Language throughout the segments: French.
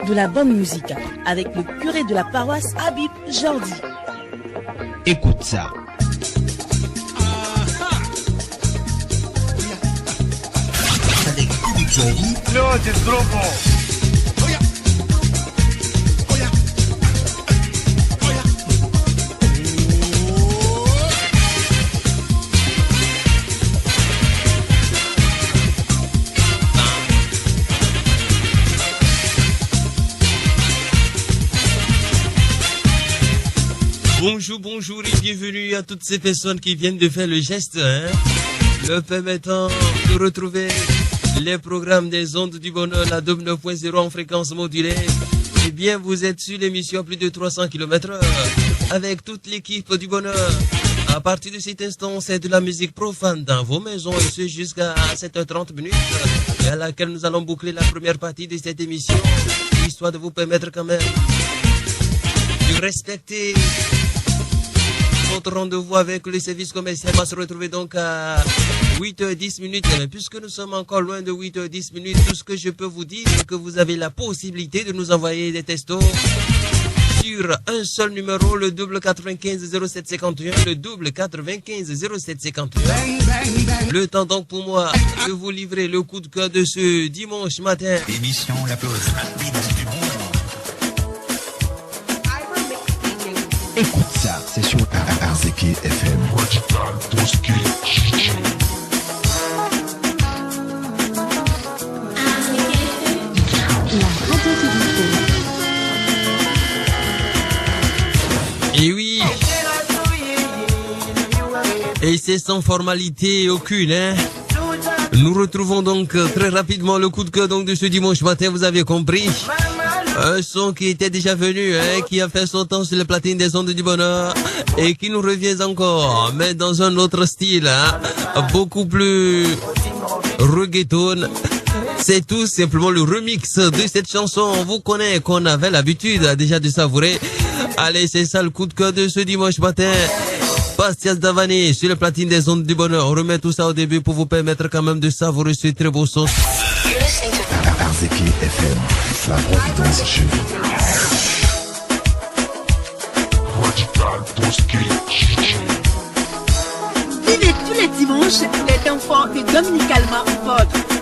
de la bonne musique avec le curé de la paroisse Habib Jordi. Écoute ça. Avec Habib Jordi. Non, c'est trop bon. Bonjour et bienvenue à toutes ces personnes qui viennent de faire le geste, le permettant de retrouver les programmes des ondes du bonheur, la 9.0 en fréquence modulée. Eh bien, vous êtes sur l'émission à plus de 300 km/h avec toute l'équipe du bonheur. À partir de cet instant, c'est de la musique profane dans vos maisons et ce jusqu'à 7h30 minutes, et à laquelle nous allons boucler la première partie de cette émission, histoire de vous permettre quand même de respecter votre rendez-vous avec le service commercial va se retrouver donc à 8h10 minutes. Mais puisque nous sommes encore loin de 8h10 minutes, tout ce que je peux vous dire, c'est que vous avez la possibilité de nous envoyer des textos sur un seul numéro, le double 95 0751, le double 95 0751. Le temps donc pour moi de vous livrer le coup de cœur de ce dimanche matin. Émission la plus rapide du monde. Écoute ça, c'est sur RZK FM. Et oui, et c'est sans formalité aucune, Nous retrouvons donc très rapidement le coup de cœur donc de ce dimanche matin, vous avez compris. Un son qui était déjà venu, qui a fait son temps sur les platines des ondes du bonheur et qui nous revient encore, mais dans un autre style, beaucoup plus reggaeton. C'est tout simplement le remix de cette chanson. On vous connaît, qu'on avait l'habitude déjà de savourer. Allez, c'est ça le coup de cœur de ce dimanche matin. Bastias Davani sur les platines des ondes du bonheur. On remet tout ça au début pour vous permettre quand même de savourer ce très beau son. RZK FM, la Providence chez vous. Vivez tous les dimanches les temps forts et dominicalement votre.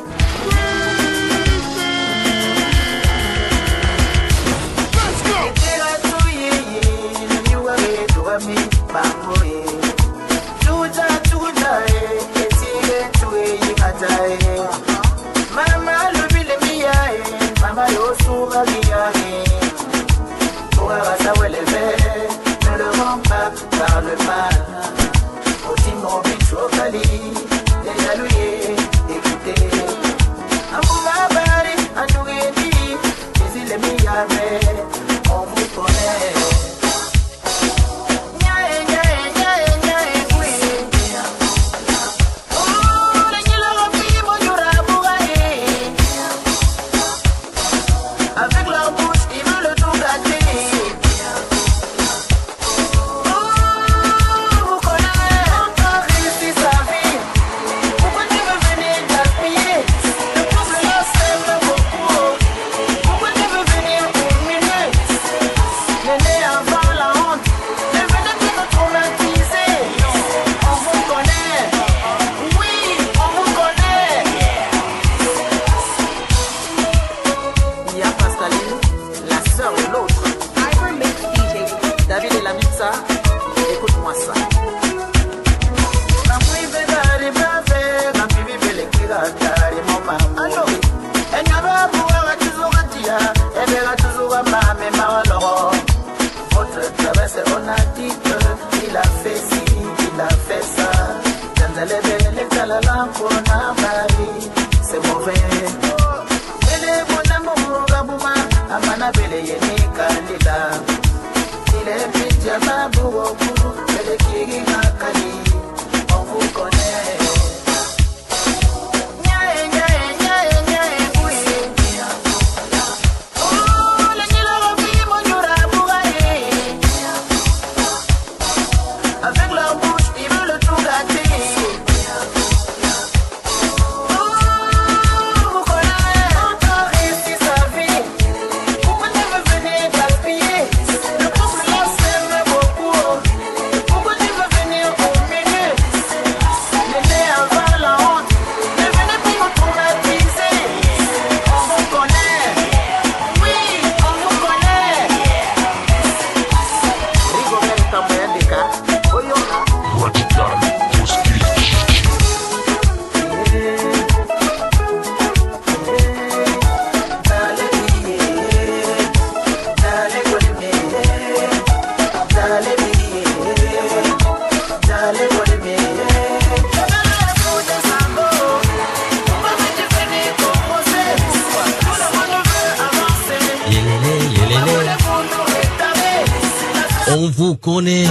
On vous connaît.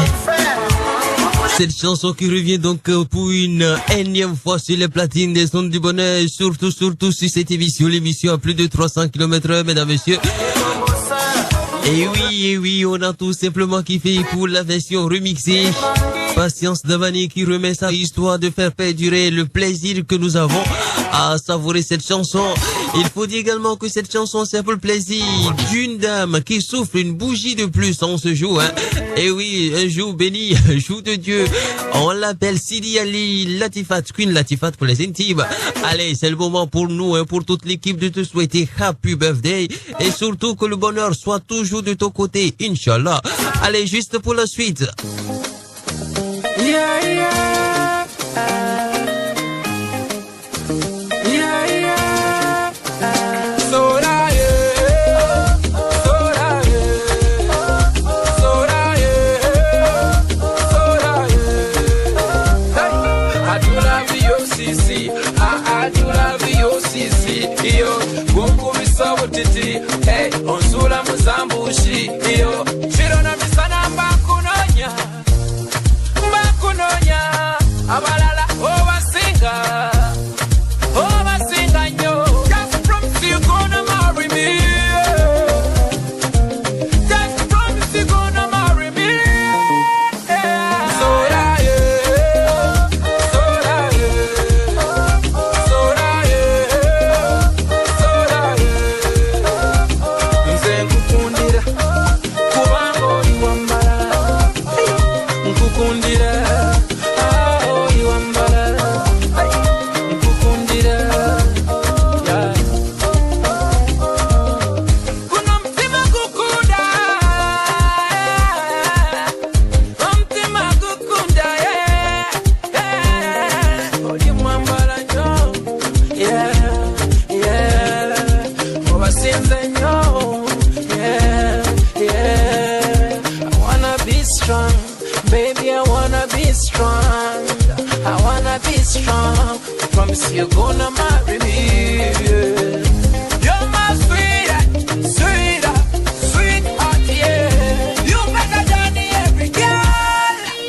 Cette chanson qui revient donc pour une énième fois sur les platines des Ondes du Bonheur, et surtout sur cette émission, l'émission à plus de 300 km/h, mesdames, messieurs. Et oui, on a tout simplement kiffé pour la version remixée. Patience Damani qui remet sa histoire de faire perdurer le plaisir que nous avons à savourer cette chanson. Il faut dire également que cette chanson, c'est pour le plaisir d'une dame qui souffle une bougie de plus en ce jour. Et oui, un jour béni, un jour de Dieu. On l'appelle Sidi Ali Latifat, Queen Latifat pour les intimes. Allez, c'est le moment pour nous, pour toute l'équipe de te souhaiter Happy Birthday. Et surtout que le bonheur soit toujours de ton côté, Inch'Allah. Allez, juste pour la suite. Yeah, yeah. Yeah, yeah. Soda, yeah. Soda, yeah. Soda, yeah. Soda, yeah. Hey, I do love you, Sisi. I do love you, Sisi. Yo, gungu misawo titi. Hey, onsula muzambushi. Yo, shirona misana mbakunonya. Abalala, oversinga yo. Just promise you gonna marry me. Just promise you gonna marry me. Soda, yeah. Soda, yeah. Soda, yeah. Soda, yeah. Nze nkukundira kubanga oli wambala. Nkukundira. Strong, promise you're gonna marry me. Yeah. You're my sweetheart, yeah. You better than every girl.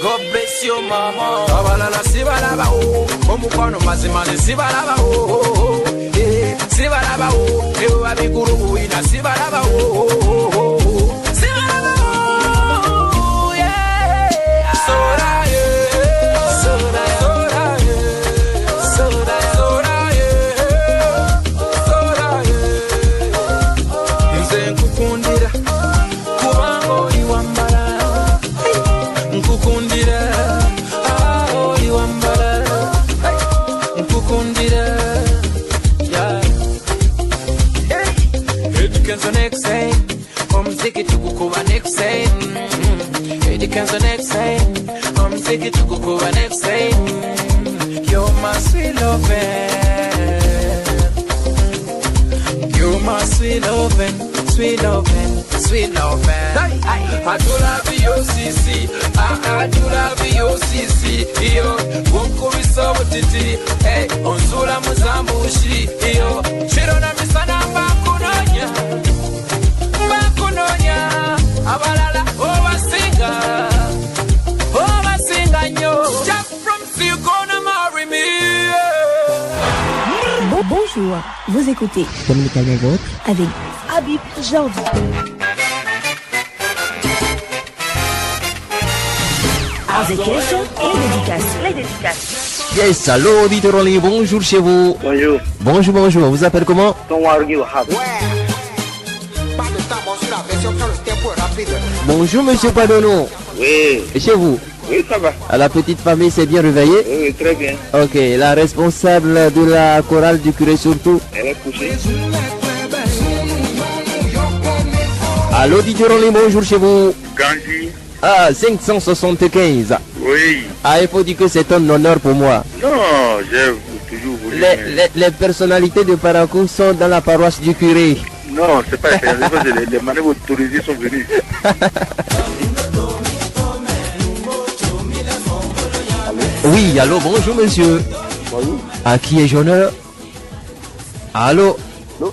God bless your mama. Abalala sibalaba oh, omukwano mazimane sibalaba oh, yeah. Sibalaba oh, ewa abikuru ina sibalaba oh. Sibalaba oh, yeah. Soda, yeah. Soda, yeah. You're my sweet lovin'. I do love you, Sisi. I do love you, Sisi. Yo, wonkurisa wotiti. Hey, onsula muzambushi. Yo, shirona misana mbakunonya. Abalala, oversinga yo. Just from you gonna marry me. Bonjour, vous écoutez Dominical Nègre avec Habib Jordi. Arts et dédicaces. Yes, allô, auditeur en ligne, bonjour chez vous. Bonjour. Bonjour, vous appelez comment? Bonjour, monsieur Padono. Oui. Et chez vous? Oui, ça va. La petite famille s'est bien réveillée? Oui, très bien. Ok, la responsable de la chorale du curé surtout? Elle est couchée. Allô, auditeur en ligne, bonjour chez vous. Gandhi. Ah, 575. Oui. Ah, il faut dire que c'est un honneur pour moi. Non, j'ai toujours voulu. Les personnalités de Parakou sont dans la paroisse du curé. Non, c'est pas les manœuvres autorisées sont venues. Oui, allô, bonjour monsieur. Bonjour. À qui ai-je honneur? Allô? Allô?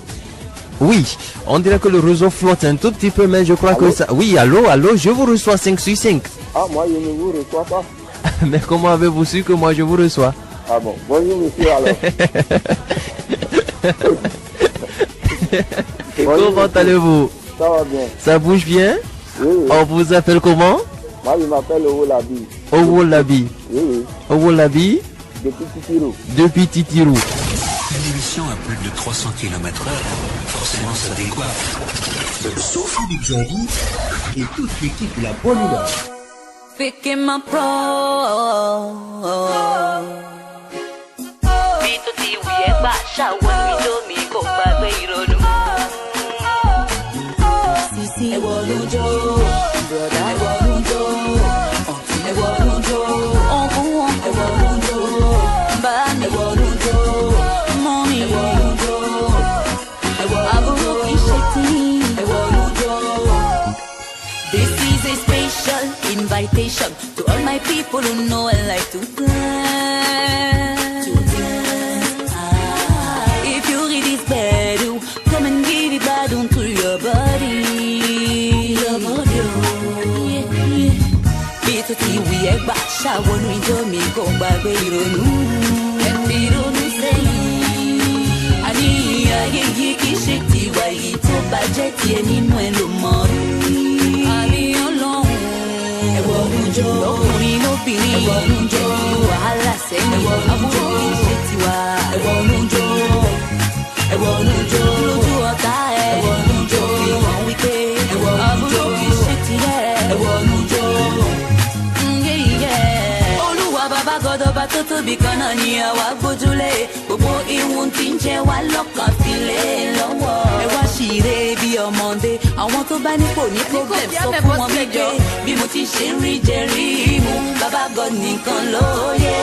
Oui, On dirait que le réseau flotte un tout petit peu, mais je crois que ça... Oui, allô, je vous reçois 5 sur 5. Ah, moi, je ne vous reçois pas. Mais comment avez-vous su que moi je vous reçois? Ah bon, bonjour monsieur alors. Comment allez-vous? Ça va bien. Ça bouge bien? Oui. On vous appelle comment? Moi, je m'appelle Owolabi. Owolabi. Oui. Owolabi? Depuis Titirou. Depuis Titirou. Une émission à plus de 300 km/h, forcément ça décoiffe. Sauf du Johnny et toute l'équipe de la bonne humeur. Picking my pro. Mi tó ti wù ẹ́ gbà ṣàwọn mi lómi kò gbàgbé ìrònú. Sisi ẹ̀wọ̀ lójó, broda ẹ̀wọ̀ lójó, ẹ̀wọ̀ lójó, ọ̀gùn wọn ẹ̀wọ̀ lójó, bá mi ẹ̀wọ̀ lójó, mọ́mí ẹ̀wọ̀ lójó, àbúrò kìí ṣe tí ẹ̀wọ̀ lójó. This is a special invitation to all my people who know and like to dance. If you read this bedu, come and give it bad onto your body. Bito ti wi egba ṣàwọnú ìjọ mi kò gbàgbé ìrònú. Ẹ̀mí ìrònú sẹ́yìn. Àníyàn ayé yìí kì í ṣe tiwa yìí tó bàjẹ́ tiẹ̀ nínú ẹ̀ ló mọ̀ rí. Àníyàn lọ́hùn. Ẹ̀wọ̀ lójó. Ọkùnrin lóbìnrin. Ẹ̀wọ̀ lójó. Wàhálà sẹ́yìn. Ẹ̀wọ̀ lójó. Kì í ṣe tiwa. Ẹ̀wọ̀ lójó. Ẹ̀wọ̀ lójó. Lójú ọ̀tá ẹ̀. Ẹ̀wọ̀ lójó. Ìwọ̀n wípé. Ẹ̀wọ̀ lójó. Kì í ṣe tiẹ̀. Ẹ̀wọ̀ lójó. Olúwa bàbá gọdọba tó tóbi kan náà ni àwa gbójúlé. Gbogbo ìwọ̀n tí ń jẹ wá lọ́kàn fi lé lọ́wọ́. Ẹ wá ṣìíre bí ọmọdé. Àwọn tó bá nípò ní problem sọ fún wọn wípé bí mo ti ṣe ń rí jẹ rí mu. Bàbá God nìkan ló yẹ.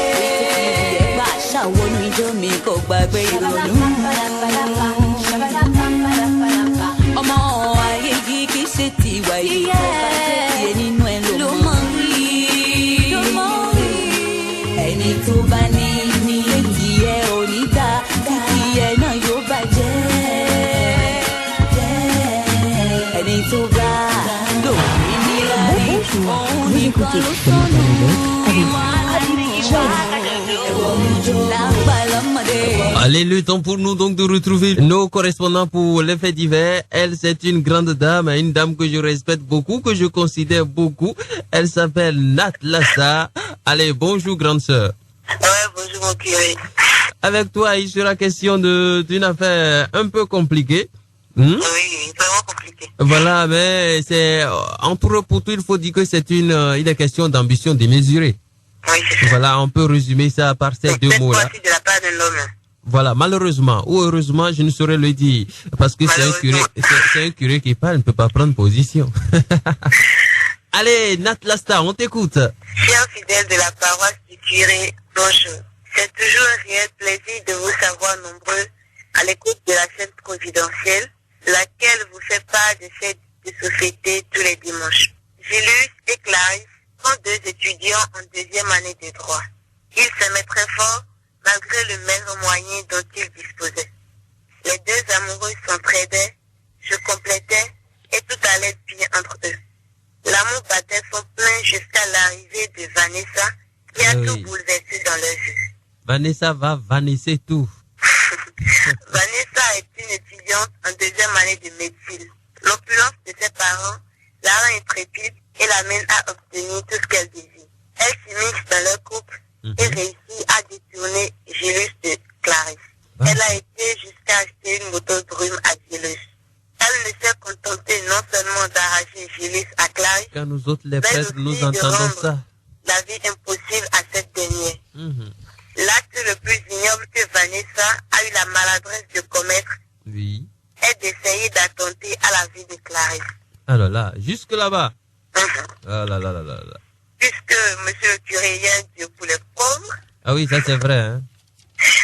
Ẹgbà ṣàwọnú ijó mi kò gbàgbé ìrònú. Ọmọ ayé yìí kì í ṣe tiwa yìí tó bá jẹ́ tiẹ̀ nínú ẹ̀ ló mọ̀ rí. Ẹni tó bá ní létí ẹ ò ní dá títí ẹ náà yóò bàjẹ́. Ẹni tó bá lòmí ní láyé òun nìkan ló sọnù. Ìwà àdìyíwá ẹ̀wọ̀n lójó lágbà lọ́mọdé. Allez, le temps pour nous donc de retrouver nos correspondants pour les faits divers. Elle, c'est une grande dame, une dame que je respecte beaucoup, que je considère beaucoup. Elle s'appelle Nat Lassa. Allez, bonjour grande sœur. Ouais, bonjour mon curé. Avec toi, il sera question d'une affaire un peu compliquée. Oui, vraiment compliquée. Voilà, mais c'est pour tout, il faut dire que c'est il est question d'ambition démesurée. Oui, c'est ça. Voilà, on peut résumer ça par ces deux mots-là. Cette fois-ci de la part de l'homme. Voilà, malheureusement ou heureusement, je ne saurais le dire parce que c'est un curé qui parle, ne peut pas prendre position. Allez, Nat Lasta, on t'écoute. Chers fidèles de la paroisse du curé, bonjour. C'est toujours un réel plaisir de vous savoir nombreux à l'écoute de la chaîne providentielle, laquelle vous fait part de cette société tous les dimanches. Gilus et Clarisse sont deux étudiants en deuxième année de droit. Ils s'aimaient très fort malgré le maigre moyen dont ils disposaient. Les deux amoureux s'entraidaient, se complétaient et tout allait bien entre eux. L'amour battait son plein jusqu'à l'arrivée de Vanessa qui a tout bouleversé dans leur vie. Vanessa va vanisser tout. Vanessa est une étudiante en deuxième année de médecine. L'opulence de ses parents la rend intrépide et l'amène à obtenir tout ce qu'elle désire. Elle s'immisce dans leur couple et réussit à détourner Gilus de Clarisse. Elle a été jusqu'à acheter une moto brume à Gilus. Elle ne s'est contentée non seulement d'arracher Gilus à Clarisse, quand nous autres les mais prêtres, aussi nous de entendons rendre ça. la vie impossible à cette dernière. L'acte le plus ignoble que Vanessa a eu la maladresse de commettre est d'essayer d'attenter à la vie de Clarisse. Alors là, jusque là-bas. Ah là là là là là. Puisque monsieur le curé y a un Dieu pour les pauvres. Ah oui, ça c'est vrai. Hein?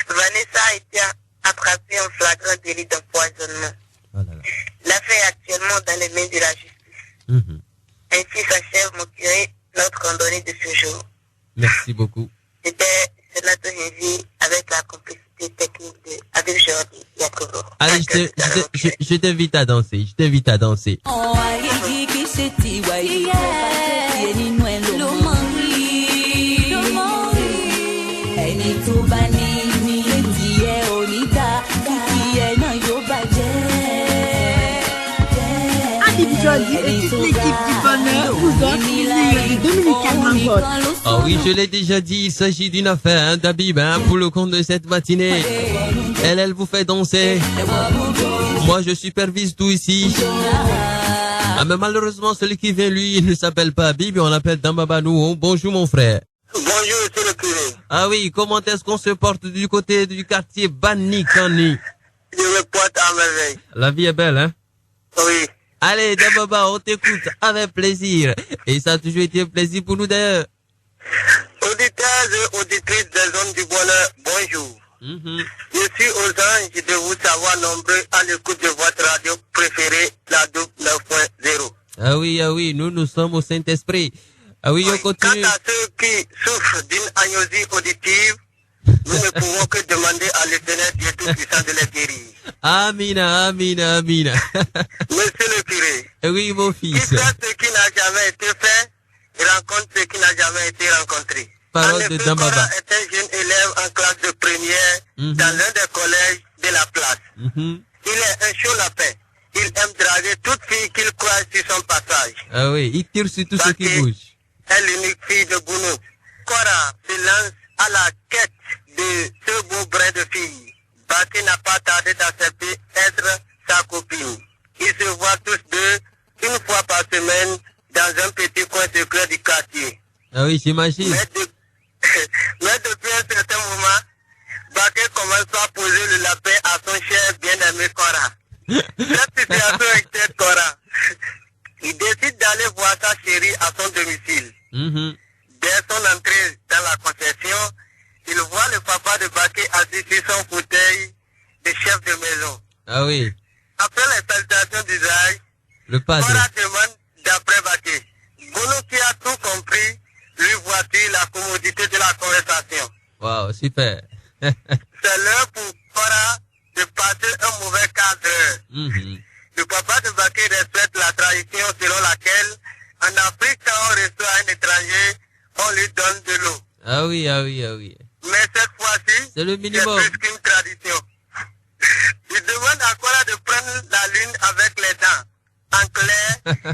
Vanessa a été attrapée en flagrant délit d'empoisonnement. Oh là là. L'affaire est actuellement dans les mains de la justice. Ainsi s'achève, mon curé, notre randonnée de ce jour. Merci beaucoup. C'était Sénateur Henry avec la complicité technique de Abel Jordi Yacobo. Allez, je Je t'invite à danser. Je t'invite à danser. Jody et toute l'équipe du bonheur vous offre le Dominicalement Vote. Ah oui, je l'ai déjà dit, il s'agit d'une affaire d'Habib pour le compte de cette matinée. Elle vous fait danser. Moi, je supervise tout ici. Ah, mais malheureusement, celui qui vient, lui, il ne s'appelle pas Habib, on l'appelle Dambabanou. Bonjour, mon frère. Bonjour, monsieur le curé. Ah oui, comment est-ce qu'on se porte du côté du quartier Banikani? Je me porte à merveille. La vie est belle, hein? Oui. Allez, Dambaba, on t'écoute avec plaisir. Et ça a toujours été un plaisir pour nous d'ailleurs. Auditeurs et auditrices des zones du bonheur, bonjour. Je suis aux anges de vous savoir nombreux à l'écoute de votre radio préférée, la 9.0. Ah oui, nous sommes au Saint-Esprit. Ah oui, on continue. Quant à ceux qui souffrent d'une agnosie auditive, nous ne pouvons que demander à l'Éternel Dieu Tout-Puissant de les guérir. Amina. Monsieur le curé. Oui, mon fils. Qui fait ce qui n'a jamais été fait, rencontre ce qui n'a jamais été rencontré. Parole de Dambaba. Cora est un jeune élève en classe de première dans l'un des collèges de la place. Il est un chaud lapin. Il aime draguer toute fille qu'il croise sur son passage. Ah oui, il tire sur tout ce qui bouge. Elle est l'unique fille de Bounou. Cora se lance à la quête de ce beau brin de fille. Baki n'a pas tardé d'accepter être sa copine. Ils se voient tous deux une fois par semaine dans un petit coin secret du quartier. Ah oui, j'imagine. Mais depuis un certain moment, Baki commence à poser le lapin à son cher bien-aimé Cora. Cette situation inquiète Cora. Il décide d'aller voir sa chérie à son domicile. Dès son entrée dans la concession, il voit le papa de Baki assis sur son fauteuil de chef de maison. Ah oui. Après les salutations d'usage, le padre Cora demande d'après Baki. Bounou qui a tout compris, lui voit-il la commodité de la conversation. Wow, super. C'est l'heure pour Cora de passer un mauvais quart d'heure. Le papa de Baki respecte la tradition selon laquelle, en Afrique, quand on reçoit un étranger, on lui donne de l'eau. Ah oui. Mais cette fois-ci, c'est le minimum. C'est plus qu'une tradition. Il demande à Cora de prendre la lune avec les dents. En clair,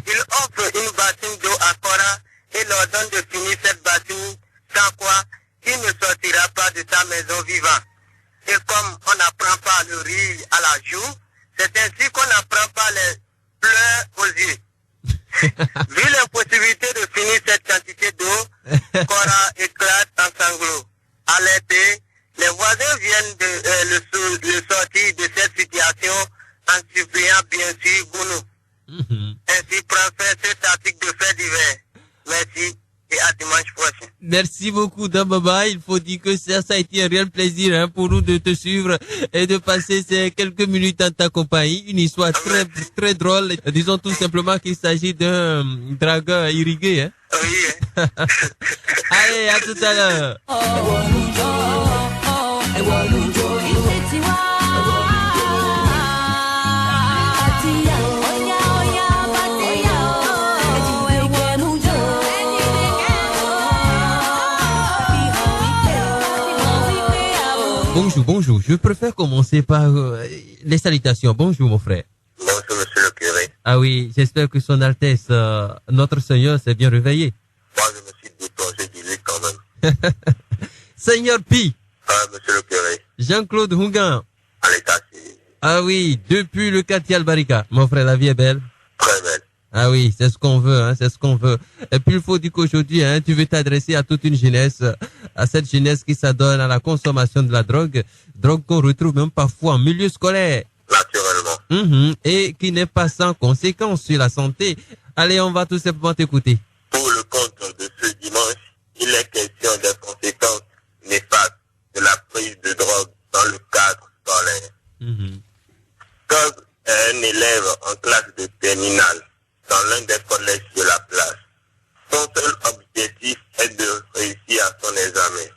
il offre une bassine d'eau à Cora et leur donne de finir cette bassine, sans quoi il ne sortira pas de sa maison vivant. Et comme on n'apprend pas le rire à la joue, c'est ainsi qu'on n'apprend pas les pleurs aux yeux. Vu l'impossibilité de finir cette quantité d'eau, Cora éclate en sanglots. Alertés, les voisins viennent de le sortir de cette situation en suppliant bien sûr Bounou. Ainsi prend fin cet article de fait divers. Merci et à dimanche prochain. Merci beaucoup Dambaba. Il faut dire que ça a été un réel plaisir pour nous de te suivre et de passer ces quelques minutes en ta compagnie. Une histoire très drôle. Disons tout simplement qu'il s'agit d'un dragueur irrigué. Oui. Allez, à tout à l'heure. Bonjour. Je préfère commencer par les salutations. Bonjour, mon frère. Bonjour, monsieur le curé. Ah oui, j'espère que son Altesse, notre Seigneur, s'est bien réveillé. Moi, je me suis déplongé du lit quand même. Seigneur Pi. Ah, monsieur le curé. Jean-Claude Hungan. À l'état civil. Ah oui, depuis le quartier Albarika. Mon frère, la vie est belle. Très belle. Ah oui, c'est ce qu'on veut, c'est ce qu'on veut. Et puis il faut dire qu'aujourd'hui, tu veux t'adresser à toute une jeunesse, à cette jeunesse qui s'adonne à la consommation de la drogue qu'on retrouve même parfois en milieu scolaire. Naturellement. Et qui n'est pas sans conséquences sur la santé. Allez, on va tout simplement t'écouter. Pour le compte de ce dimanche, il est question des conséquences néfastes de la prise de drogue dans le cadre scolaire. Comme un élève en classe de terminale dans l'un des collèges de la place, son seul objectif est de réussir à son examen.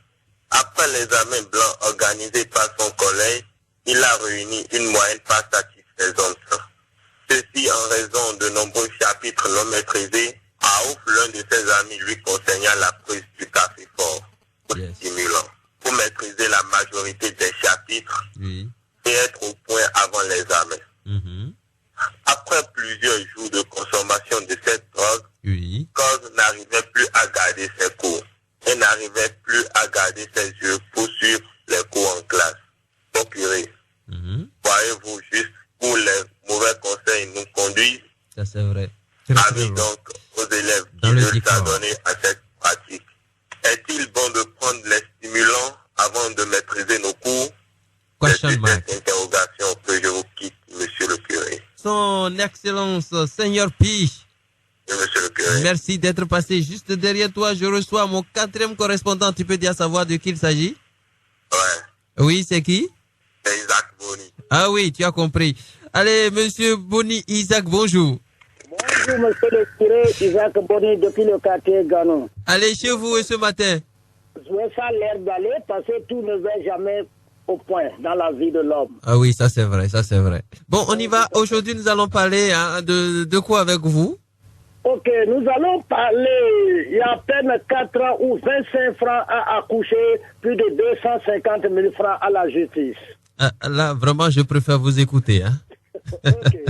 Après l'examen blanc organisé par son collège, il a réuni une moyenne pas satisfaisante des hommes saints. Ceci en raison de nombreux chapitres non maîtrisés. Aouf, l'un de ses amis, lui conseilla la prise du café fort, stimulant, pour maîtriser la majorité des chapitres et être au point avant l'examen. Après plusieurs jours de consommation de cette drogue, Cause n'arrivait plus à garder ses cours et n'arrivait plus à garder ses yeux pour suivre les cours en classe. Mon curé, voyez-vous juste où les mauvais conseils nous conduisent? Ça c'est vrai. Avis donc aux élèves qui veulent s'adonner à cette pratique. Est-il bon de prendre les stimulants avant de maîtriser nos cours? C'est cette interrogation que je vous quitte, monsieur le curé. Son Excellence, Seigneur Pi. Monsieur le curé. Merci d'être passé juste derrière toi. Je reçois mon 4e correspondant. Tu peux dire savoir de qui il s'agit? Ouais. Oui, c'est qui? C'est Isaac Boni. Ah oui, tu as compris. Allez, monsieur Boni, Isaac, bonjour. Bonjour, monsieur le curé, Isaac Boni, depuis le quartier Ganon. Allez chez vous ce matin. Je vais ça l'air d'aller parce que tout ne va jamais au point dans la vie de l'homme. Ah oui, ça c'est vrai, ça c'est vrai. Bon, on y va. Aujourd'hui, nous allons parler de quoi avec vous? Ok, nous allons parler, il y a à peine 4 ans où 25 francs a accouché, plus de 250 000 francs à la justice. Là, vraiment, je préfère vous écouter. Hein? Okay.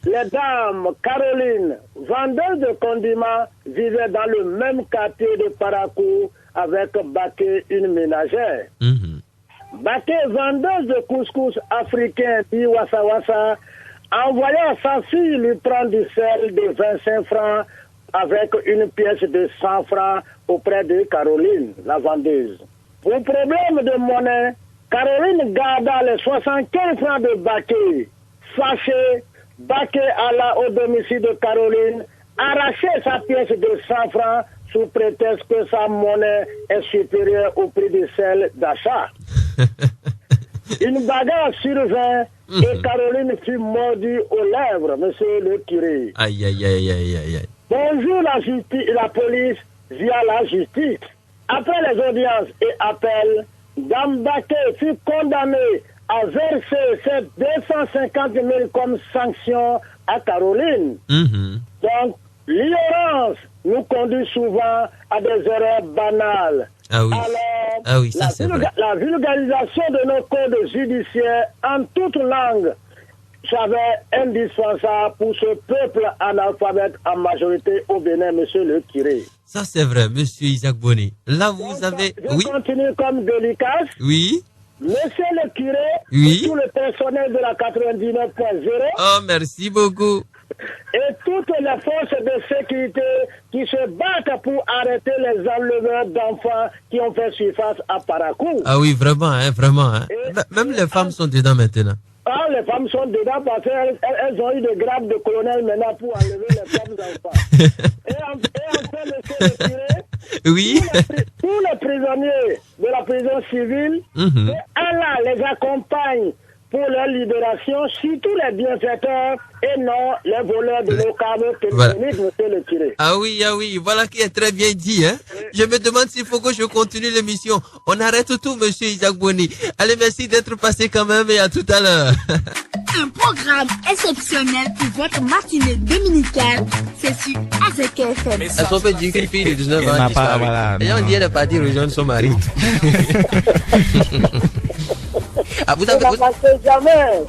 Les dames Caroline, vendeuse de condiments, vivaient dans le même quartier de Parakou avec Baké, une ménagère. Baké, vendeuse de couscous africain, dit Wassa Wassa, envoyant sa fille lui prendre du sel de 25 francs avec une pièce de 100 francs auprès de Caroline, la vendeuse. Pour problème de monnaie, Caroline garda les 75 francs de Baké. Fâché, Baké alla au domicile de Caroline, arracher sa pièce de 100 francs sous prétexte que sa monnaie est supérieure au prix du sel d'achat. Une bagarre survint et Caroline fut mordue aux lèvres, monsieur le curé. Aïe, aïe, aïe, aïe, aïe, aïe. Bonjour la justice, la police via la justice. Après les audiences et appels, Dame Baké fut condamnée à verser ces 250 000 comme sanction à Caroline. Donc, l'ignorance nous conduit souvent à des erreurs banales. Ah oui. Alors, ça c'est vrai. La vulgarisation de nos codes judiciaires en toute langue s'avère indispensable pour ce peuple analphabète en majorité au Bénin, monsieur le curé. Ça c'est vrai, monsieur Isaac Boni. Là, vous avez... Je continue comme délicace. Oui. Monsieur le curé, oui. Tout le personnel de la 99.0. Oh, merci beaucoup. Et toutes les forces de sécurité qui se battent pour arrêter les enleveurs d'enfants qui ont fait surface à Parakou. Ah oui, vraiment, hein, vraiment. Hein. Même les femmes sont dedans maintenant. Ah, les femmes sont dedans parce qu'elles ont eu des grades de colonel maintenant pour enlever les femmes d'enfants. et enfin, monsieur le curé, oui. tous les prisonniers de la prison civile, Allah les accompagne pour leur libération, surtout les bienfaiteurs et non les voleurs de nos cadres téléphoniques, monsieur le curé. Ah oui, voilà qui est très bien dit. Hein? Je me demande s'il faut que je continue l'émission. On arrête tout, monsieur Isaac Boni. Allez, merci d'être passé quand même et à tout à l'heure. Un programme exceptionnel pour votre matinée dominicale, c'est sur AZK-FM. Elles sont fait dire qu'une fille de 19 ans disparu. Et on dit elle est partie rejoindre son mari. Ah, vous avez... jamais.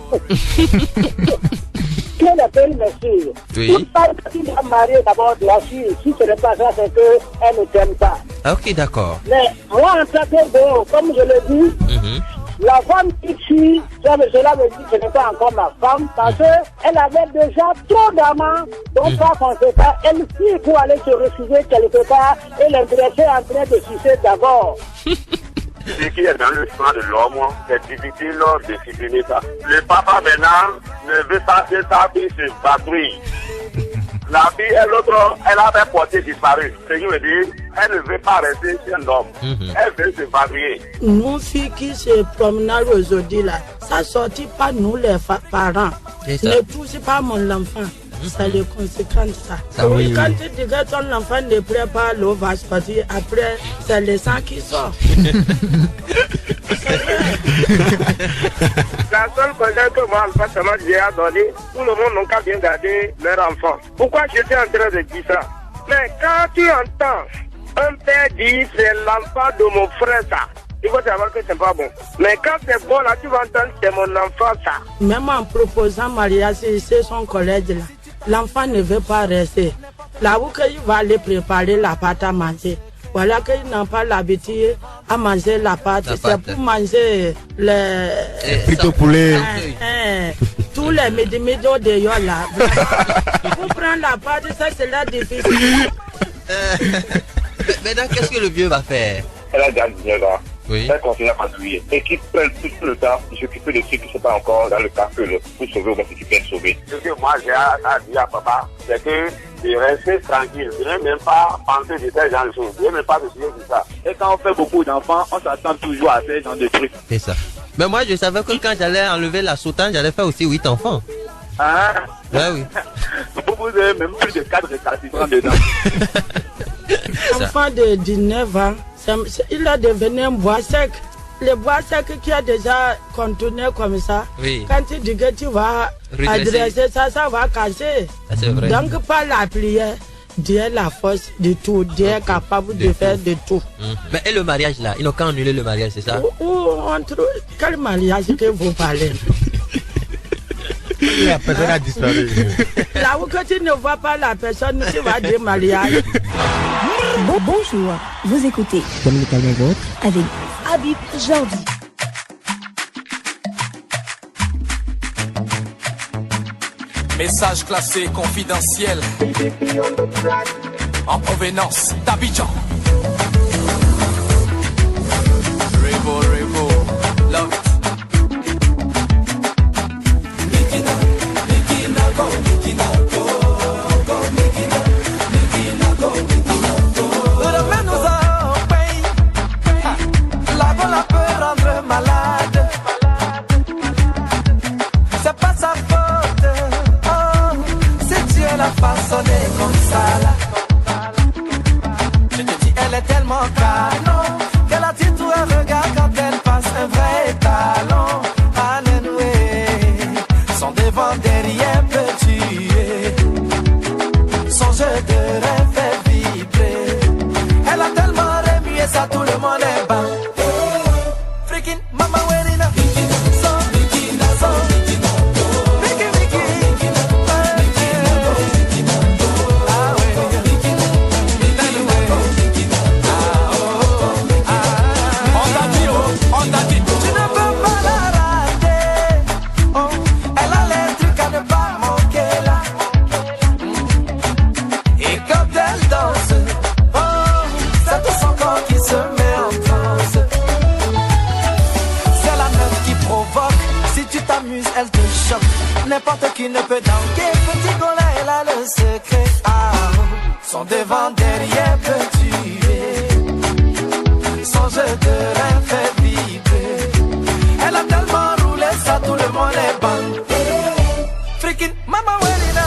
Quel appel, monsieur? Oui. Tu dois marier d'abord de la fille. Si ce n'est pas ça, c'est qu'elle ne t'aime pas. Ok, d'accord. Mais moi, en tant que bon, comme je le dis, la femme ici, cela me dit que ce n'est pas encore ma femme, parce qu'elle avait déjà trop d'amants, donc par conséquent, elle fuit pour aller se refuser quelque part et l'intéressé est en train de sucer d'abord. Ce qui est dans le sang de l'homme, c'est difficile de discipliner ça. Le papa maintenant ne veut pas que sa fille se patrouille. La fille et l'autre, elle avait porté disparu. Ce qui veut dire, elle ne veut pas rester chez un homme. Elle veut se patrouiller. Mon fille qui se promenait aujourd'hui là, ça sortit pas nous les parents. Ne touche pas mon enfant. C'est les conséquences, ça. Oui, quand tu dis que ton enfant ne prépare l'eau va sortir, après, c'est le sang qui sort. La seule conseil que moi, Alpha Samad, j'ai à donner, tout le monde n'a qu'à bien garder leur enfant. Pourquoi j'étais en train de dire ça? Mais quand tu entends un père dire c'est l'enfant de mon frère, ça, il faut savoir que c'est pas bon. Mais quand c'est bon, là, tu vas entendre c'est mon enfant, ça. Même en proposant mariage, c'est son collègue là. L'enfant ne veut pas rester. Là où il va aller préparer la pâte à manger. Voilà qu'ils n'ont pas l'habitude à manger la pâte. C'est pour manger le... plutôt poulet. Tous les midi de yon là. Pour prendre la pâte, ça c'est là difficile. Maintenant, qu'est-ce que le vieux va faire? Elle a déjà 19 ans. Oui. Elle continue à patrouiller. Et qui prennent tout le temps de s'occuper de ceux qui ne sont pas encore dans le cas que pour sauver ou bien qui peuvent sauver. Ce que moi j'ai à dire à papa, c'est que de rester tranquille. Je n'ai même pas pensé de faire genre de choses. Je n'ai même pas décidé de ça. Et quand on fait beaucoup d'enfants, on s'attend toujours à faire genre de trucs. C'est ça. Mais moi, je savais que quand j'allais enlever la soutane, j'allais faire aussi 8 enfants. Ah. Ouais, oui. Vous avez même plus de 4 récalcitrants dedans. Enfant de 19 ans, il a devenu un bois sec. Le bois sec qui a déjà contourné comme ça, oui. Quand tu dis que tu vas adresser ça, ça va casser. C'est vrai. Donc par la prière, Dieu a la force de tout, Dieu est capable de faire de tout. Mais et le mariage là, ils n'ont qu'à annuler le mariage, c'est ça? Quel mariage que vous parlez? La personne a disparu. Là où que tu ne vois pas la personne, tu vas dire mariage. Bonjour, vous écoutez Dominical Network avec Habib Jordi. Message classé confidentiel en provenance d'Abidjan. Revo, love it. Façonnée comme ça là. Je te dis elle est tellement canon qu'elle attire tout un regard quand elle passe, un vrai talent. Alléluia. Son devant derrière peut tuer, son jeu de rêve fait vibrer. Elle a tellement remué ça tout le monde est bas. Freaking mama Werina. Elle te choque, n'importe qui ne peut danser. Petit Gola, elle a le secret. Ah, son devant derrière peut tuer, son jeu de rêve fait vibrer. Elle a tellement roulé ça, tout le monde est bon. Freaking mama Werina.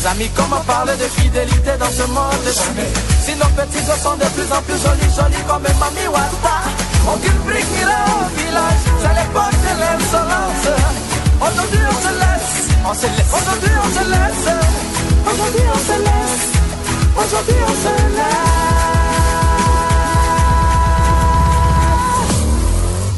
Amis, comment parler de fidélité dans ce monde? Si nos petits os sont de plus en plus jolis comme Mami Wata. Aucune brique ni là au village, c'est l'époque de l'insolence. Aujourd'hui on se laisse, aujourd'hui on se laisse, aujourd'hui on se laisse, aujourd'hui on se laisse.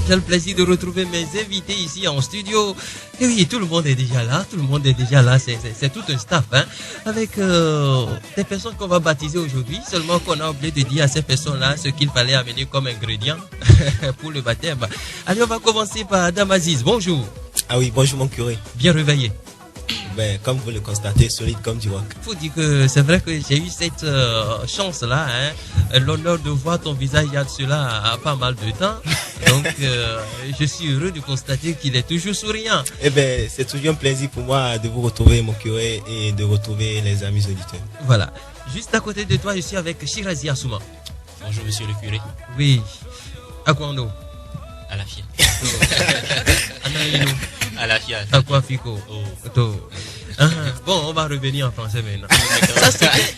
J'ai le plaisir de retrouver mes invités ici en studio. Et oui, tout le monde est déjà là. C'est tout un staff, hein, avec des personnes qu'on va baptiser aujourd'hui. Seulement qu'on a oublié de dire à ces personnes-là ce qu'il fallait amener comme ingrédient pour le baptême. Allez, on va commencer par Dame Aziz. Bonjour. Ah oui, bonjour mon curé. Bien réveillé. Ben, comme vous le constatez, solide comme du rock. Faut dire que c'est vrai que j'ai eu cette chance-là, hein, l'honneur de voir ton visage il y a de cela pas mal de temps. Donc, je suis heureux de constater qu'il est toujours souriant. Eh ben, c'est toujours un plaisir pour moi de vous retrouver, mon curé, et de retrouver les amis auditeurs. Voilà. Juste à côté de toi, je suis avec Shirazi Assouma. Bonjour, monsieur le curé. Oui. À quoi on À la FIA. À la FIA. À quoi Fico? Bon, on va revenir en français maintenant.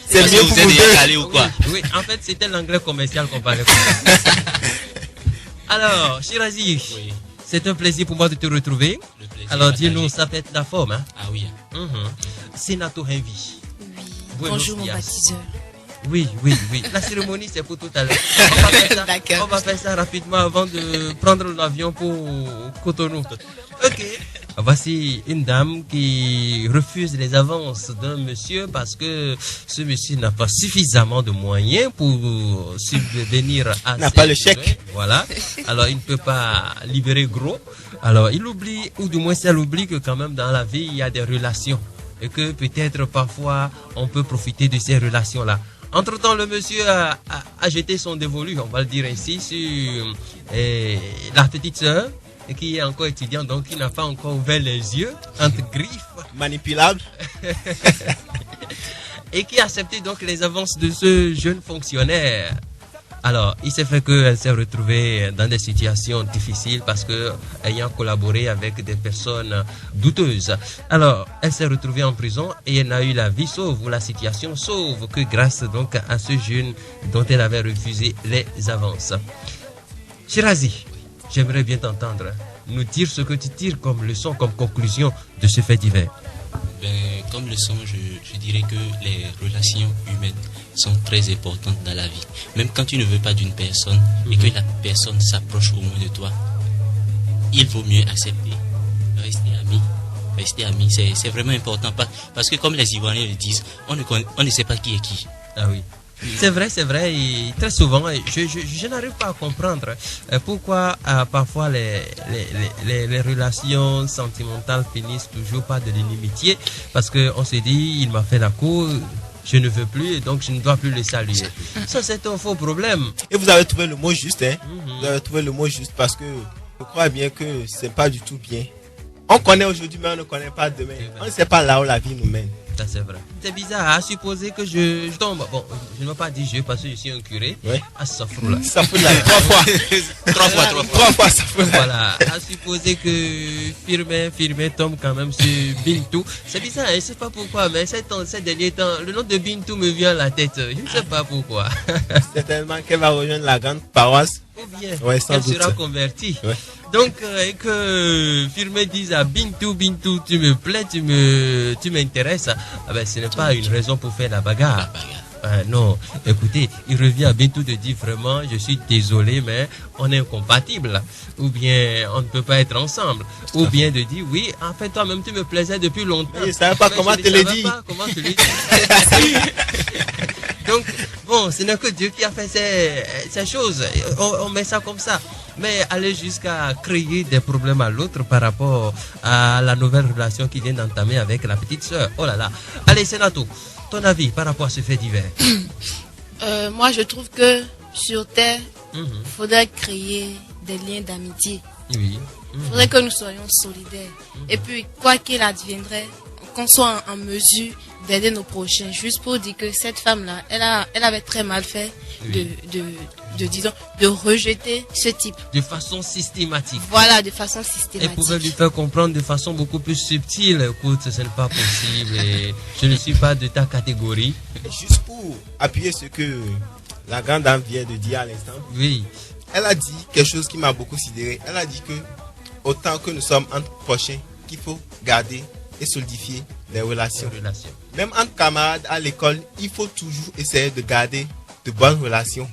C'est mieux pour vous décaler ou quoi? Oui, en fait, c'était l'anglais commercial qu'on parlait. Alors, Shirazi, oui. C'est un plaisir pour moi de te retrouver. Alors, dis-nous, ça peut être la forme. Hein? Ah oui. Sénato Henvi. Oui. Bonjour, mon baptiseur. Oui. La cérémonie, c'est pour tout à l'heure. On va faire ça rapidement avant de prendre l'avion pour Cotonou. Ok. Voici une dame qui refuse les avances d'un monsieur parce que ce monsieur n'a pas suffisamment de moyens pour subvenir à n'a pas le chèque. Voilà. Alors, il ne peut pas libérer gros. Alors, il oublie, ou du moins, elle oublie que quand même dans la vie, il y a des relations. Et que peut-être parfois, on peut profiter de ces relations-là. Entre-temps, le monsieur a jeté son dévolu, on va le dire ainsi, sur la petite sœur, qui est encore étudiante, donc qui n'a pas encore ouvert les yeux, entre griffes. Manipulable. Et qui a accepté donc les avances de ce jeune fonctionnaire. Alors, il s'est fait qu'elle s'est retrouvée dans des situations difficiles parce que, ayant collaboré avec des personnes douteuses. Alors, elle s'est retrouvée en prison et elle n'a eu la vie sauve ou la situation sauve que grâce donc à ce jeune dont elle avait refusé les avances. Shirazi, j'aimerais bien t'entendre nous dire ce que tu tires comme leçon, comme conclusion de ce fait divers. Ben, comme leçon, je dirais que les relations humaines sont très importantes dans la vie. Même quand tu ne veux pas d'une personne et que la personne s'approche au moins de toi, il vaut mieux accepter. Rester amis, c'est vraiment important. Parce que comme les Ivoiriens le disent, on ne sait pas qui est qui. Ah oui. C'est vrai, et très souvent, je n'arrive pas à comprendre pourquoi parfois les relations sentimentales finissent toujours par de l'inimitié, parce qu'on se dit, il m'a fait la cour, je ne veux plus et donc je ne dois plus le saluer. Ça, c'est un faux problème. Et vous avez trouvé le mot juste, hein? Vous avez trouvé le mot juste parce que je crois bien que c'est pas du tout bien. On connaît aujourd'hui, mais on ne connaît pas demain. On ne sait pas là où la vie nous mène. Ça, c'est vrai. C'est bizarre à supposer que je tombe. Bon, je ne vais pas dire je parce que je suis un curé. Oui. À Safroula. Safroula, 3 fois. 3 fois Safroula. Voilà. À supposer que Firmin tombe quand même sur Bintou. C'est bizarre, je ne sais pas pourquoi, mais ces derniers temps, le nom de Bintou me vient à la tête. Je ne sais pas pourquoi. Certainement qu'elle va rejoindre la grande paroisse. Ou bien, elle sera convertie. Ouais. Donc, et que Firmin dise à Bintou, tu me plais, tu m'intéresses, ah ben, ce n'est pas une raison pour faire la bagarre. Non, écoutez, il revient à Bintou de dire vraiment, je suis désolé, mais on est incompatibles. Ou bien, on ne peut pas être ensemble. Ou bien de dire, oui, en fait, toi-même, tu me plaisais depuis longtemps. Je ne savais pas comment te le dire. Donc, bon, ce n'est que Dieu qui a fait ces choses. On met ça comme ça. Mais aller jusqu'à créer des problèmes à l'autre par rapport à la nouvelle relation qu'il vient d'entamer avec la petite sœur. Oh là là. Allez, Sénato, ton avis par rapport à ce fait divers? Moi, je trouve que sur Terre, il faudrait créer des liens d'amitié. Oui. Il faudrait que nous soyons solidaires. Et puis, quoi qu'il adviendrait, qu'on soit en mesure d'aider nos prochains. Juste pour dire que cette femme-là, elle avait très mal fait de rejeter ce type. De façon systématique. Voilà, de façon systématique. Elle pouvait lui faire comprendre de façon beaucoup plus subtile. Écoute, ce n'est pas possible et je ne suis pas de ta catégorie. Juste pour appuyer ce que la grande dame vient de dire à l'instant. Oui. Elle a dit quelque chose qui m'a beaucoup sidéré. Elle a dit que autant que nous sommes entre prochains, qu'il faut garder et solidifier les relations. Même entre camarades à l'école, il faut toujours essayer de garder de bonnes relations.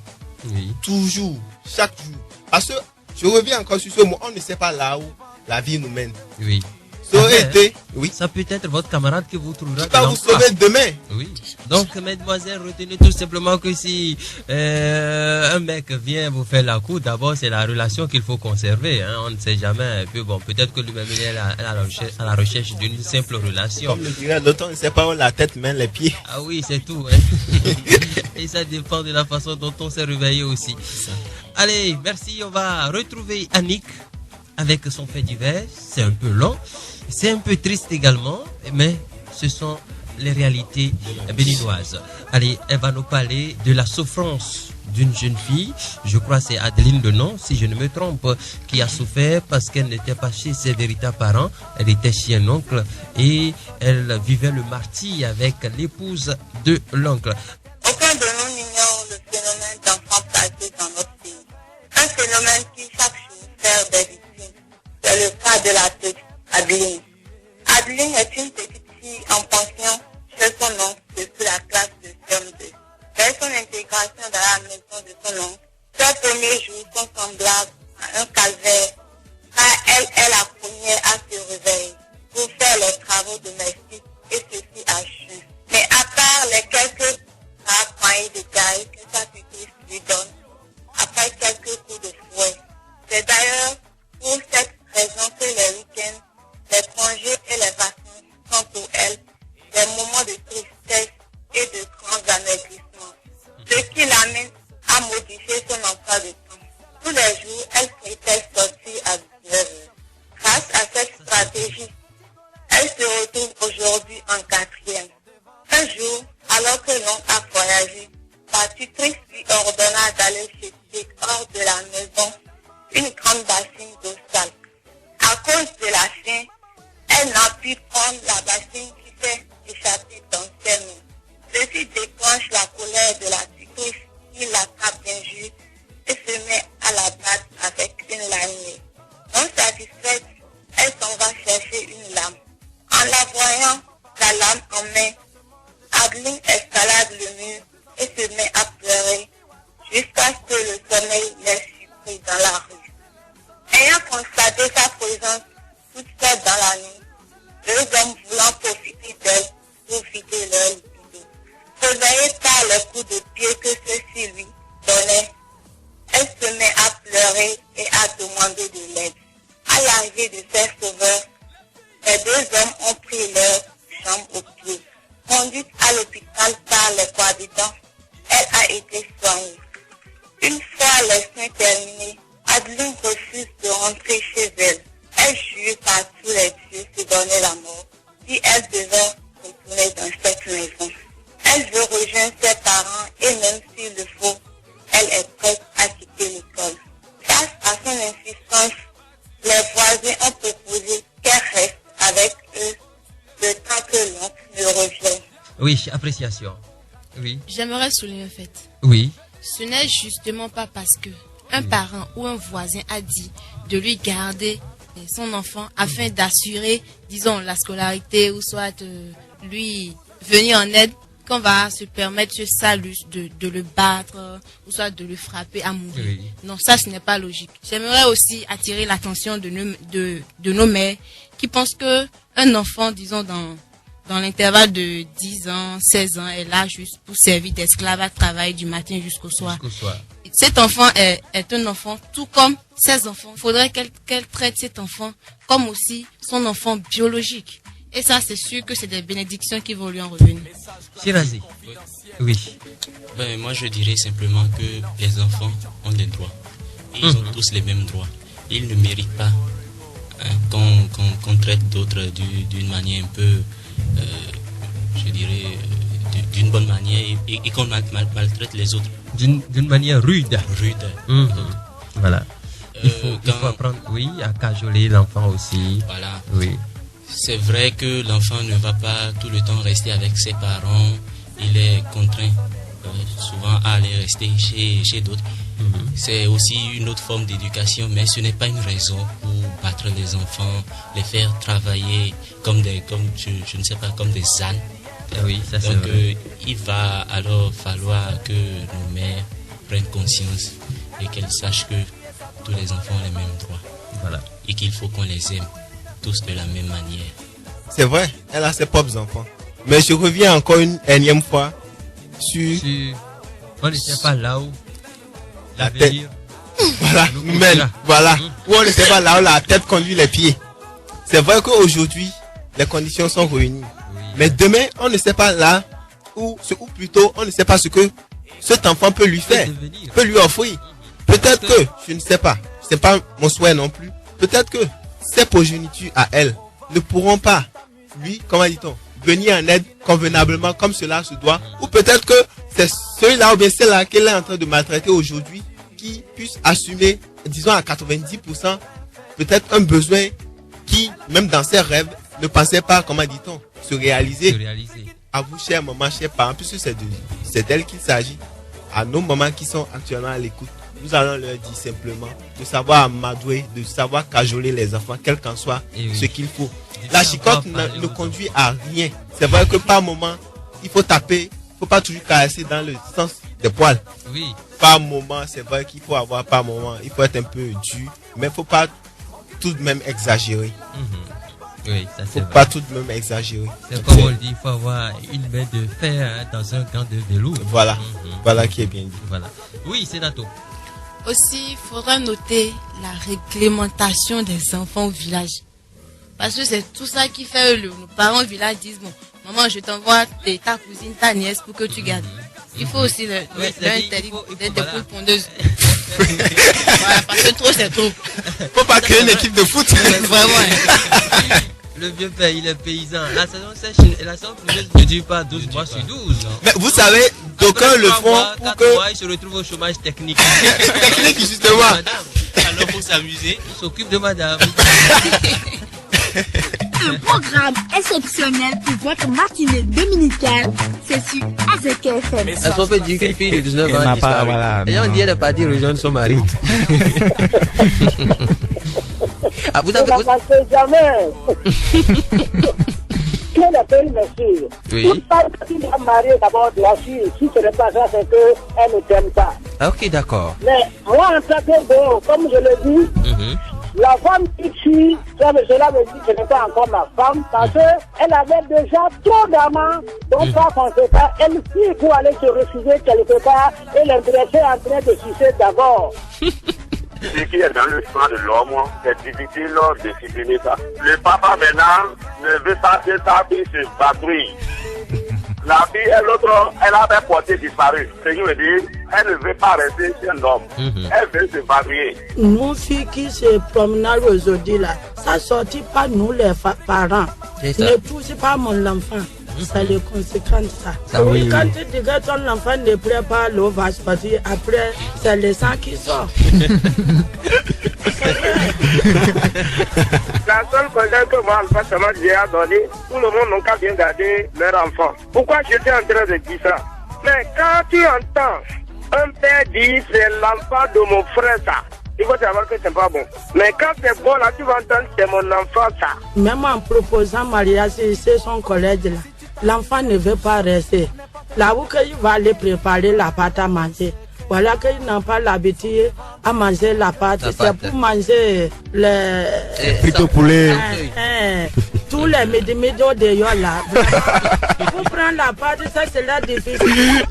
Oui. Toujours, chaque jour. Parce que je reviens encore sur ce mot, on ne sait pas là où la vie nous mène. Oui. Ça aurait été, oui. Ça peut être votre camarade qui vous trouvera. Qui va vous sauver demain. Oui. Donc, mesdemoiselles, retenez tout simplement que si un mec vient vous faire la cour, d'abord c'est la relation qu'il faut conserver. Hein. On ne sait jamais. Et puis bon, peut-être que lui-même il est à la recherche d'une simple relation. Comme le dirait l'autre, on ne sait pas où la tête mène les pieds. Ah oui, c'est tout. Hein. Et ça dépend de la façon dont on s'est réveillé aussi. Allez, merci. On va retrouver Annick avec son fait divers. C'est un peu long. C'est un peu triste également, mais ce sont les réalités béninoises. Allez, elle va nous parler de la souffrance d'une jeune fille, je crois c'est Adeline de nom, si je ne me trompe, qui a souffert parce qu'elle n'était pas chez ses véritables parents, elle était chez un oncle et elle vivait le martyre avec l'épouse de l'oncle. Aucun de nous n'ignore le phénomène d'enfants placés dans notre pays. Un phénomène qui chaque jour fait des victimes. C'est le cas de la petite Adeline. Adeline est une petite fille en pension chez son oncle depuis la classe de CM2. Dès son intégration dans la maison de son oncle, ses premiers jours sont semblables à un calvaire, car elle est la première à se réveiller pour faire les travaux domestiques et ceci à jeun. Mais à part les quelques poignées de cailles que sa tutrice lui donne, après quelques coups de fouet. C'est d'ailleurs pour cette raison que les week-ends, les congés et les vacances sont pour elle des moments de tristesse et de grands amaigrissements, ce qui l'amène à modifier son emploi de temps. Tous les jours, elle souhaitait sortir à 19h. Grâce à cette stratégie, elle se retrouve aujourd'hui en 4e. Un jour, alors que l'oncle a voyagé, sa tutrice lui ordonna d'aller chercher hors de la maison une grande bassine d'eau sale. À cause de la faim, elle n'a pu prendre la bassine qui s'est échappée dans ses mains. Ceci déclenche la colère de la tutrice qui l'attrape d'injure et se met à la battre avec une lanière. Non satisfaite, elle s'en va chercher une lame. En la voyant, la lame en main, Adeline escalade le mur et se met à pleurer jusqu'à ce que le sommeil l'ait surpris dans la rue. Ayant constaté sa présence toute seule dans la nuit, deux hommes voulant profiter d'elle pour vider leur libido. Réveillée par les coups de pied que ceux-ci lui donnaient, elle se met à pleurer et à demander de l'aide. À l'arrivée de ses sauveurs, les deux hommes ont pris leur chambre au pied. Conduite à l'hôpital par les cohabitants, elle a été soignée. Une fois les soins terminés, Adeline refuse de rentrer chez elle. Elle jure par tous les dieux se donner la mort si elle devait retourner dans cette maison. Elle veut rejoindre ses parents et même s'il le faut, elle est prête à quitter l'école. Face à son insistance, les voisins ont proposé qu'elle reste avec eux le temps que l'oncle ne revienne. Oui, appréciation. Oui. J'aimerais souligner un fait. Oui. Ce n'est justement pas parce que un parent ou un voisin a dit de lui garder son enfant afin d'assurer, disons, la scolarité ou soit lui venir en aide qu'on va se permettre ce salut de le battre ou soit de le frapper à mourir. Oui. Non, ça ce n'est pas logique. J'aimerais aussi attirer l'attention de nos mères qui pensent que un enfant, disons, dans l'intervalle de 10 ans, 16 ans, est là juste pour servir d'esclave à travailler du matin jusqu'au soir. Cet enfant est un enfant tout comme ses enfants. Il faudrait qu'elle traite cet enfant comme aussi son enfant biologique. Et ça, c'est sûr que c'est des bénédictions qui vont lui en revenir. Chirazi. Oui. Ben, moi, je dirais simplement que les enfants ont des droits. Et ils ont tous les mêmes droits. Ils ne méritent pas qu'on traite d'autres d'une manière un peu, je dirais, d'une bonne manière et qu'on maltraite les autres. D'une manière rude. Voilà. Il faut apprendre, à cajoler l'enfant aussi. Voilà. Oui. C'est vrai que l'enfant ne va pas tout le temps rester avec ses parents. Il est contraint souvent à aller rester chez d'autres. C'est aussi une autre forme d'éducation, mais ce n'est pas une raison pour battre les enfants, les faire travailler comme des ânes. Oui, ça c'est donc vrai. Il va alors falloir que nos mères prennent conscience et qu'elles sachent que tous les enfants ont les mêmes droits. Voilà. Et qu'il faut qu'on les aime. tous de la même manière. C'est vrai, elle a ses propres enfants. Mais je reviens encore une énième fois sur... On ne sait pas là où la tête. Voilà, nous-mêmes, voilà. Où on ne sait pas là où la tête conduit les pieds. C'est vrai qu'aujourd'hui, les conditions sont réunies. Oui. Mais demain, on ne sait pas là ou plutôt, on ne sait pas ce que cet enfant peut lui faire, peut lui offrir. Peut-être que, je ne sais pas, c'est pas mon souhait non plus. Peut-être que ses progénitures à elle ne pourront pas, lui, comment dit-on, venir en aide convenablement comme cela se doit. Ou peut-être que c'est celui-là ou bien celle-là qu'elle est en train de maltraiter aujourd'hui qui puisse assumer, disons à 90%, peut-être un besoin qui, même dans ses rêves, ne pensait pas, comment dit-on, se réaliser. À vous, chers mamans, chers parents, puisque c'est d'elle qu'il s'agit, à nos mamans qui sont actuellement à l'écoute, nous allons leur dire simplement de savoir amadouer, de savoir cajoler les enfants, quel qu'en soit ce qu'il faut. La chicotte ne conduit à rien. C'est vrai que par moment, il faut taper, il ne faut pas toujours caresser dans le sens des poils. Oui. Par moment, c'est vrai qu'il faut avoir par moment, il faut être un peu dur, mais il ne faut pas tout de même exagérer. Oui, ça c'est faut pas tout de même exagérer. C'est comme on dit, il faut avoir une main de fer dans un gant de velours. Voilà, voilà qui est bien dit. Voilà. Oui, c'est Nato. Aussi, il faudra noter la réglementation des enfants au village. Parce que c'est tout ça qui fait nos parents au village disent, bon, maman, je t'envoie ta cousine, ta nièce pour que tu gardes. Il faut aussi l'interdire d'être des poules pondeuses. Voilà, parce que trop, c'est trop. Faut pas créer une équipe de foot. Vraiment. Le vieux père, il est paysan. La saison sèche, la saison pluvieuse ne dure pas 12 mois sur 12. Mais vous savez, d'aucuns le font pour que... mois, il se retrouve au chômage technique. Technique, justement. Alors, pour s'amuser, il s'occupe de madame. Un programme exceptionnel pour votre matinée dominicale, c'est sur Azek FM. Est-ce qu'on peut dire qu'une fille de 19 ans disparu? Et on dit elle est partie rejoindre son mari. Ah, vous avez... jamais. Quel appel, monsieur? Oui. Toute femme qui va marier d'abord de la fille, si ce n'est pas ça, c'est qu'elle ne t'aime pas. Ok, d'accord. Mais moi, en tant que beau, comme je le dis, la femme qui tue, cela me dit que ce n'est pas encore ma femme, parce qu'elle avait déjà trop d'amants, donc par conséquent, elle fuit pour aller se refuser quelque part et l'intéressé en train de sucer d'abord. Ce qui est dans le sang de l'homme, c'est difficile de supprimer ça. Le papa maintenant ne veut pas que sa fille se patrouille. La fille et l'autre, elle avait porté disparu. Ce qui veut dire, elle ne veut pas rester chez un homme. Elle veut se patrouiller. Nos filles qui se promenent aujourd'hui là, ça sortit pas nous les parents. Ne pousse pas mon enfant. Ça les conséquences ça. Oui, quand tu dis que ton enfant ne prépare l'eau va sortir, après c'est le sang qui sort. La seule conseil que moi, forcément, j'ai à donner, tout le monde n'a qu'à bien garder leur enfant. Pourquoi j'étais en train de dire ça? Mais quand tu entends un père dire c'est l'enfant de mon frère ça, il faut savoir que c'est pas bon. Mais quand c'est bon là, tu vas entendre c'est mon enfant ça. Même en proposant mariage, c'est son collège là. L'enfant ne veut pas rester. Là où il va aller préparer la pâte à manger. Voilà qu'ils n'ont pas l'habitude à manger la pâte. C'est pour manger les... frites au poulet. Tous les midi dehors là. Pour prendre la pâte, ça c'est là difficile.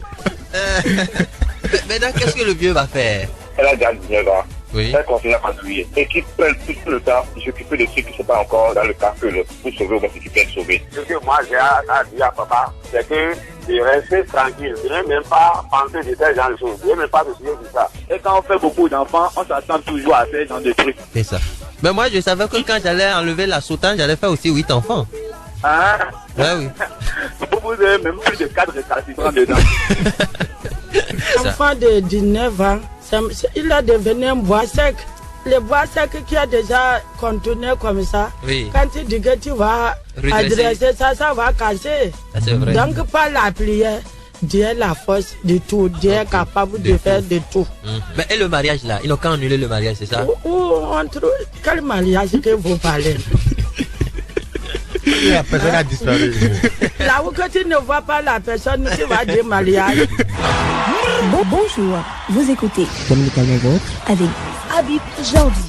Maintenant, qu'est-ce que le vieux va faire? Elle a déjà 19 ans. Oui. Elle continue à patrouiller. Et qui prennent tout le temps de s'occuper de ceux qui ne sont pas encore dans le cas que pour sauver ou ce qui peut être sauvé. Ce que moi j'ai à dire à papa, c'est que de rester tranquille, de ne même pas penser de ces genre de choses, de ne même pas se soucier de ça. Et quand on fait beaucoup d'enfants, on s'attend toujours à ces genre de trucs. C'est ça. Mais moi je savais que quand j'allais enlever la soutane, j'allais faire aussi 8 enfants. Ah ouais, oui. Vous avez même plus de 4 récalcitrants dedans. Enfant de 19 ans, il a devenu un bois sec. Le bois sec qui a déjà continué comme ça, oui. Quand tu dis que tu vas adresser ça, ça va casser. Ça, c'est vrai. Donc par la prière, Dieu a la force de tout, Dieu est capable de faire de tout. Mais et le mariage là, ils n'ont qu'à annuler le mariage, c'est ça? Quel mariage que vous parlez? La personne a disparu. Là où que tu ne vois pas la personne, tu vas dire mariage. Bonjour, vous écoutez Dominical Network avec Habib Jordi.